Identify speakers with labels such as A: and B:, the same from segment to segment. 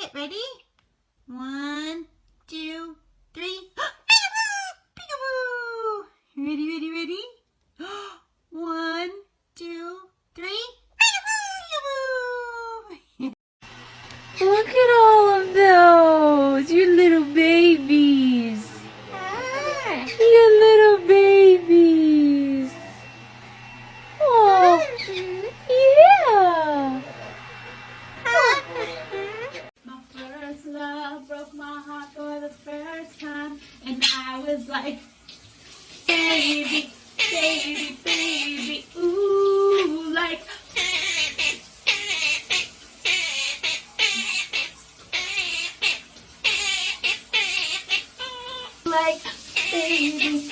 A: it. Ready? 1, 2, 3. Peekaboo! Ready, ready, ready? 1, 2, 3. Peekaboo! Look at all of those. Your little babies. Your little babies. Oh, yeah. My first love broke my heart for the first time, and I was like, baby, baby, baby, ooh, like. Like, baby,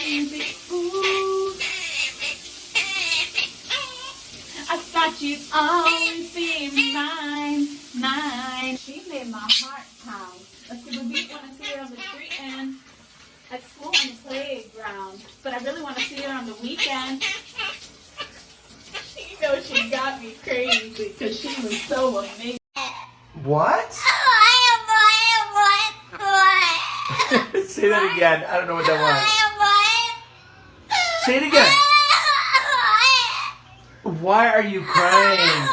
A: baby, ooh. I thought you'd always be mine, mine. She made my heart pound. Let's give a beat when I see her on the street and at school on the playground. But I really want to see her on the weekend. You know she got me crazy because she was so amazing.
B: What? Say that again. I don't know what that was. Say it again. Why are you crying?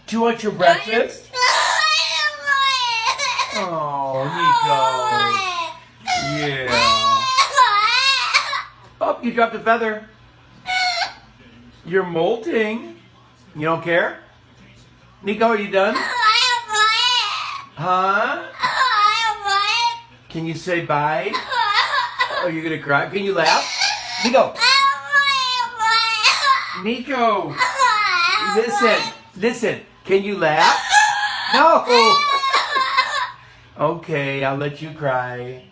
B: Do you want your breakfast? Oh, Nico. Yeah. Oh, you dropped a feather. You're molting. You don't care? Nico, are you done? Huh? Can you say bye? Are you gonna cry? Can you laugh? Nico! Nico! Listen. Can you laugh? No! Okay, I'll let you cry.